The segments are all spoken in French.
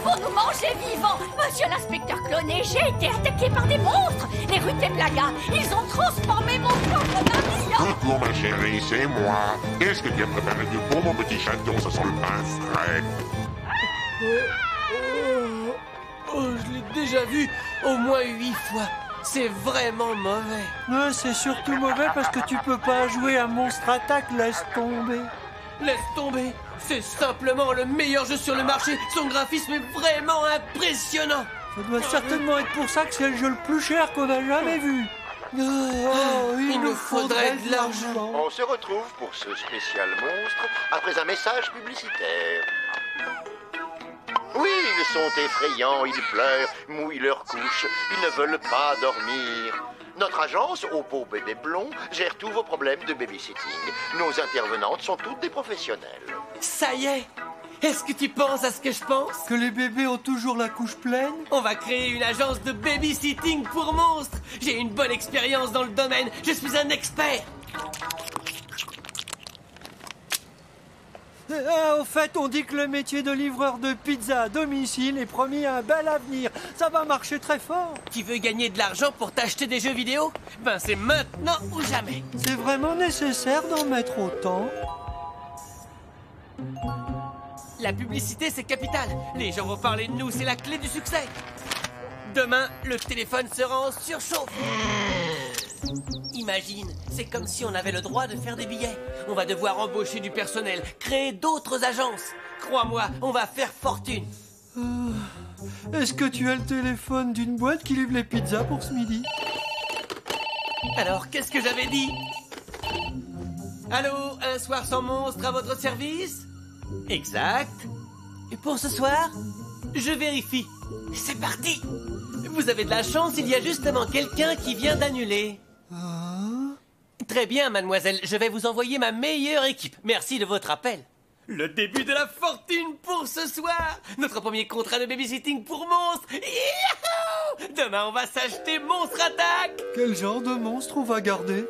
pour nous manger vivants. Monsieur l'inspecteur cloné, j'ai été attaqué par des monstres. Les Ruthéplaga, ils ont transformé mon propre mari en... Coucou ma chérie, c'est moi. Qu'est-ce que tu as préparé de bon, mon petit chaton? Ça sent le pain frais. Je l'ai déjà vu au moins 8 fois. C'est vraiment mauvais. C'est surtout mauvais parce que tu peux pas jouer à Monstre Attack, laisse tomber. Laisse tomber. C'est simplement le meilleur jeu sur le marché. Son graphisme est vraiment impressionnant. Ça doit certainement être pour ça que c'est le jeu le plus cher qu'on a jamais vu. Il nous faudrait de l'argent. On se retrouve pour ce spécial monstre après un message publicitaire. Oui, ils sont effrayants, ils pleurent, mouillent leur couche, ils ne veulent pas dormir. Notre agence, Au Beau Bébé Blond, gère tous vos problèmes de babysitting. Nos intervenantes sont toutes des professionnelles. Ça y est. Est-ce que tu penses à ce que je pense? Que les bébés ont toujours la couche pleine? On va créer une agence de babysitting pour monstres. J'ai une bonne expérience dans le domaine. Je suis un expert. Au fait, on dit que le métier de livreur de pizza à domicile est promis à un bel avenir. Ça va marcher très fort. Tu veux gagner de l'argent pour t'acheter des jeux vidéo? Ben c'est maintenant ou jamais. C'est vraiment nécessaire d'en mettre autant? La publicité, c'est capital. Les gens vont parler de nous, c'est la clé du succès. Demain, le téléphone sera en surchauffe. Imagine, c'est comme si on avait le droit de faire des billets. On va devoir embaucher du personnel, créer d'autres agences. Crois-moi, on va faire fortune. Est-ce que tu as le téléphone d'une boîte qui livre les pizzas pour ce midi? Alors, qu'est-ce que j'avais dit? Allô, un soir sans monstre à votre service? Exact. Et pour ce soir? Je vérifie. C'est parti. Vous avez de la chance, il y a justement quelqu'un qui vient d'annuler. Très bien, mademoiselle, je vais vous envoyer ma meilleure équipe. Merci de votre appel. Le début de la fortune pour ce soir. Notre premier contrat de babysitting pour monstres. Yahoo! Demain, on va s'acheter Monstre Attack. Quel genre de monstre on va garder?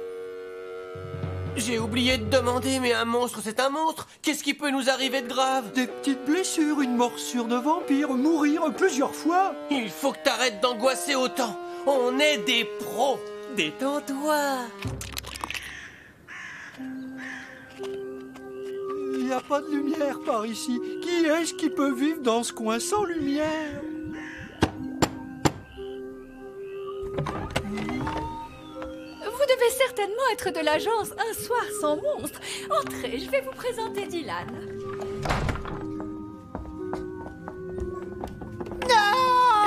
J'ai oublié de demander, mais un monstre, c'est un monstre. Qu'est-ce qui peut nous arriver de grave? Des petites blessures, une morsure de vampire, mourir plusieurs fois. Il faut que t'arrêtes d'angoisser autant. On est des pros. Détends-toi. Il n'y a pas de lumière par ici. Qui est-ce qui peut vivre dans ce coin sans lumière? Vous devez certainement être de l'agence Un Soir Sans Monstre. Entrez, je vais vous présenter Dylan.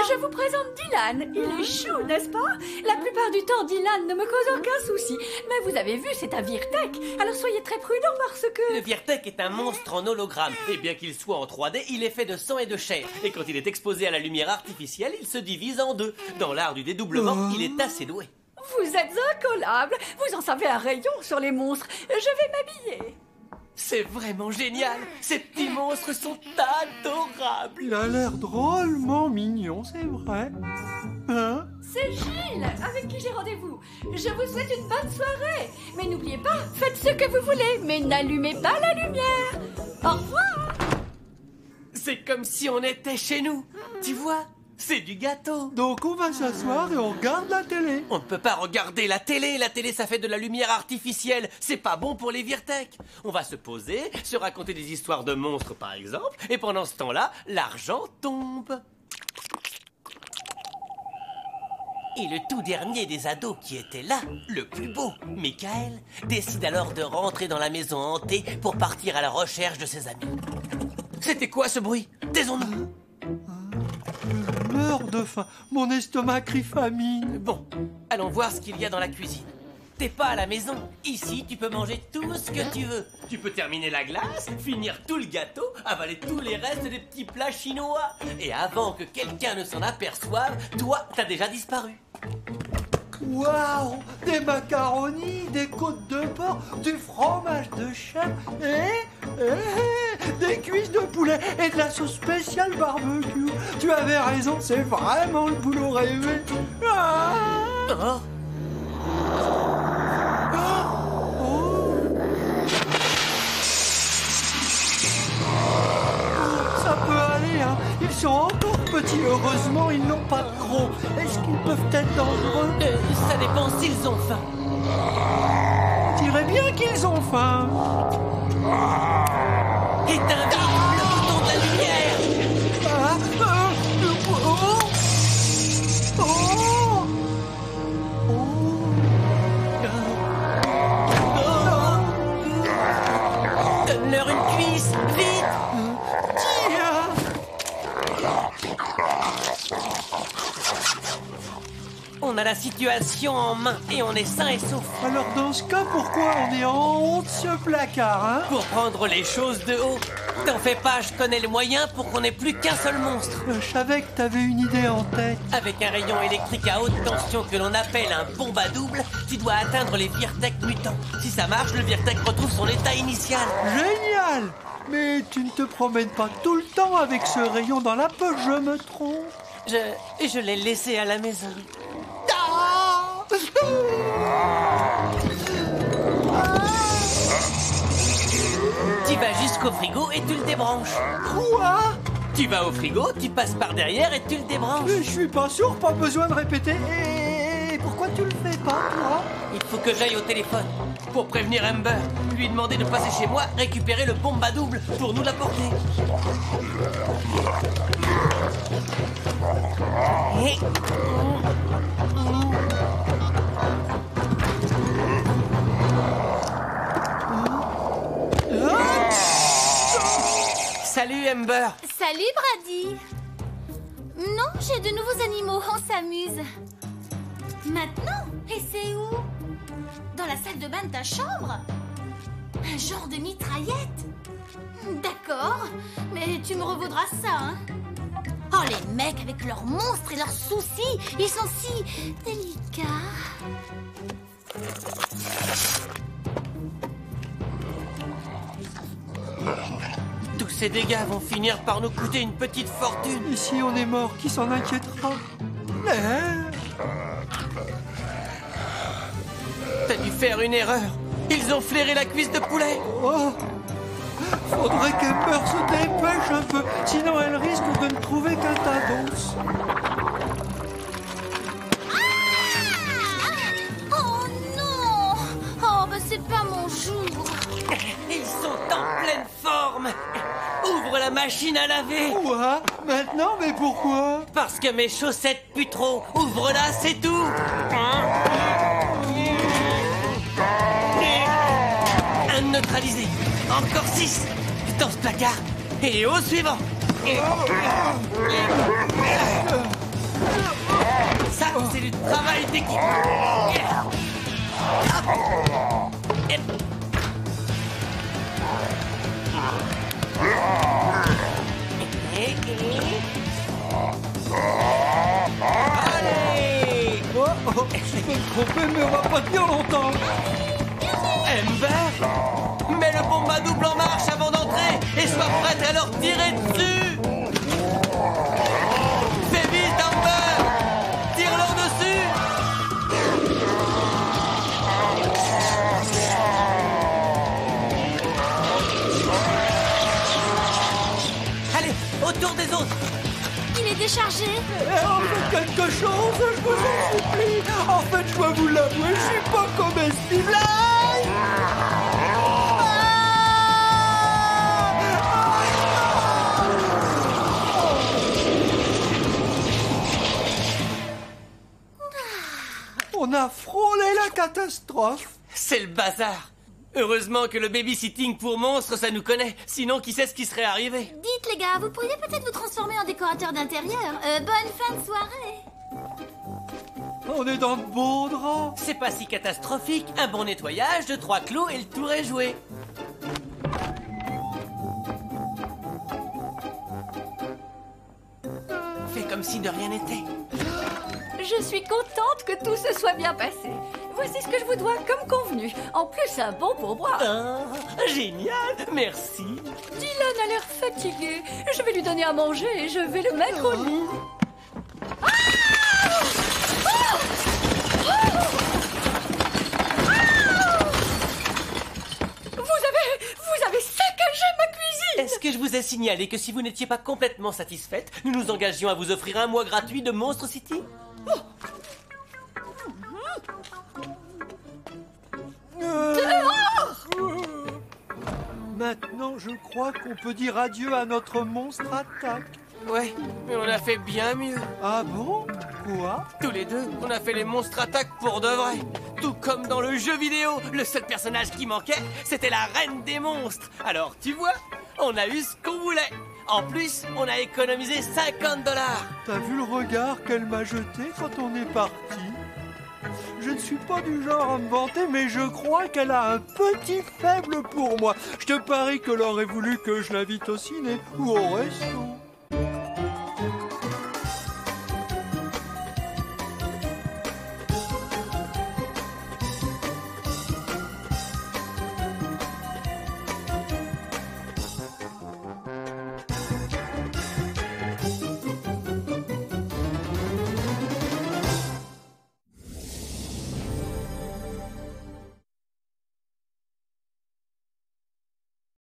Je vous présente Dylan. Il est chou, n'est-ce pas? La plupart du temps, Dylan ne me cause aucun souci. Mais vous avez vu, c'est un Virtek. Alors soyez très prudents parce que... Le Virtek est un monstre en hologramme. Et bien qu'il soit en 3D, il est fait de sang et de chair. Et quand il est exposé à la lumière artificielle, il se divise en deux. Dans l'art du dédoublement, il est assez doué. Vous êtes incollable. Vous en savez un rayon sur les monstres. Je vais m'habiller. C'est vraiment génial. Ces petits monstres sont adorables. Il a l'air drôlement mignon, c'est vrai. Hein? C'est Gilles, avec qui j'ai rendez-vous. Je vous souhaite une bonne soirée. Mais n'oubliez pas, faites ce que vous voulez, mais n'allumez pas la lumière. Au revoir. C'est comme si on était chez nous. Tu vois? C'est du gâteau. Donc on va s'asseoir et on regarde la télé. On ne peut pas regarder la télé. La télé, ça fait de la lumière artificielle. C'est pas bon pour les Virtek. On va se poser, se raconter des histoires de monstres, par exemple. Et pendant ce temps-là, l'argent tombe. Et le tout dernier des ados qui était là, le plus beau, Michael, décide alors de rentrer dans la maison hantée pour partir à la recherche de ses amis. C'était quoi ce bruit? Taisons-nous. Je meurs de faim. Mon estomac crie famine. Bon, allons voir ce qu'il y a dans la cuisine. T'es pas à la maison. Ici, tu peux manger tout ce que tu veux. Tu peux terminer la glace, finir tout le gâteau, avaler tous les restes des petits plats chinois. Et avant que quelqu'un ne s'en aperçoive, toi, t'as déjà disparu. Waouh! Des macaronis, des côtes de porc, du fromage de chèvre et des cuisses de poulet et de la sauce spéciale barbecue. Tu avais raison, c'est vraiment le boulot rêvé. Ah! Oh. Ça peut aller, hein. Il sont encore petits. Heureusement, ils n'ont pas de crocs. Est-ce qu'ils peuvent être dangereux? Ça dépend s'ils ont faim. Je dirais bien qu'ils ont faim. Éteins vite le bouton de la lumière. Donne-leur une cuisse, vite. On a la situation en main et on est sain et sauf. Alors dans ce cas, pourquoi on est en haut de ce placard, hein? Pour prendre les choses de haut. T'en fais pas, je connais le moyen pour qu'on n'ait plus qu'un seul monstre. Je savais que t'avais une idée en tête. Avec un rayon électrique à haute tension que l'on appelle un bombe à double, tu dois atteindre les Virtek mutants. Si ça marche, le Virtek retrouve son état initial. Génial! Mais tu ne te promènes pas tout le temps avec ce rayon dans la poche, je me trompe. Je l'ai laissé à la maison. Tu vas jusqu'au frigo et tu le débranches. Quoi? Tu vas au frigo, tu passes par derrière et tu le débranches. Je suis pas sûr, pas besoin de répéter. Et pourquoi tu le fais pas, toi? Il faut que j'aille au téléphone pour prévenir Amber, lui demander de passer chez moi, récupérer le bombe à double pour nous l'apporter. Et... Salut Amber. Salut Brady. Non, j'ai de nouveaux animaux, on s'amuse. Maintenant? Et c'est où? Dans la salle de bain de ta chambre? Un genre de mitraillette? D'accord, mais tu me revaudras ça, hein? Oh, les mecs avec leurs monstres et leurs soucis, ils sont si délicats. Tous ces dégâts vont finir par nous coûter une petite fortune. Et si on est mort, qui s'en inquiétera? T'as dû faire une erreur. Ils ont flairé la cuisse de poulet. Oh. Faudrait qu'Amber se dépêche un peu, sinon elle risque de ne trouver qu'un tas d'os. Oh non! Oh, bah c'est pas mon jour. Ils sont en pleine forme. Ouvre la machine à laver. Quoi? Maintenant? Mais pourquoi? Parce que mes chaussettes puent trop. Ouvre-la, c'est tout. Un neutralisé. Encore 6. Dans ce placard. Et au suivant. Ça, c'est du travail d'équipe. Allez! Oh, je peux me tromper, mais on va pas tenir longtemps. Amber, mets le bombe à double en marche avant d'entrer et sois prête à leur tirer dessus. Fais vite, Amber! Tire-leur dessus! Allez, autour des autres! Il est déchargé. En fait quelque chose, je vous en supplie. En fait, je dois vous l'avouer, je suis pas comestible. On a frôlé la catastrophe. C'est le bazar! Heureusement que le babysitting pour monstres, ça nous connaît. Sinon, qui sait ce qui serait arrivé? Dites les gars, vous pourriez peut-être vous transformer en décorateur d'intérieur. Bonne fin de soirée. On est dans de beaux draps. C'est pas si catastrophique. Un bon nettoyage, 2-3 clous et le tour est joué. Fais comme si de rien n'était. Je suis contente que tout se soit bien passé. Voici ce que je vous dois comme convenu. En plus, un bon pourboire. Ah, génial, merci. Dylan a l'air fatigué. Je vais lui donner à manger et je vais le mettre au lit. Ah! Ah! Ah! Ah! Vous avez saccagé ma cuisine. Est-ce que je vous ai voudrais signaler que si vous n'étiez pas complètement satisfaite, nous nous engagions à vous offrir un mois gratuit de Monstre City. Maintenant, je crois qu'on peut dire adieu à notre monstre attaque. Ouais, mais on a fait bien mieux. Ah bon? Quoi? Tous les deux, on a fait les monstres attaques pour de vrai. Tout comme dans le jeu vidéo, le seul personnage qui manquait, c'était la reine des monstres. Alors, tu vois, on a eu ce qu'on voulait. En plus, on a économisé $50. T'as vu le regard qu'elle m'a jeté quand on est parti? Je ne suis pas du genre à me vanter, mais je crois qu'elle a un petit faible pour moi. Je te parie qu'elle aurait voulu que je l'invite au ciné ou au resto.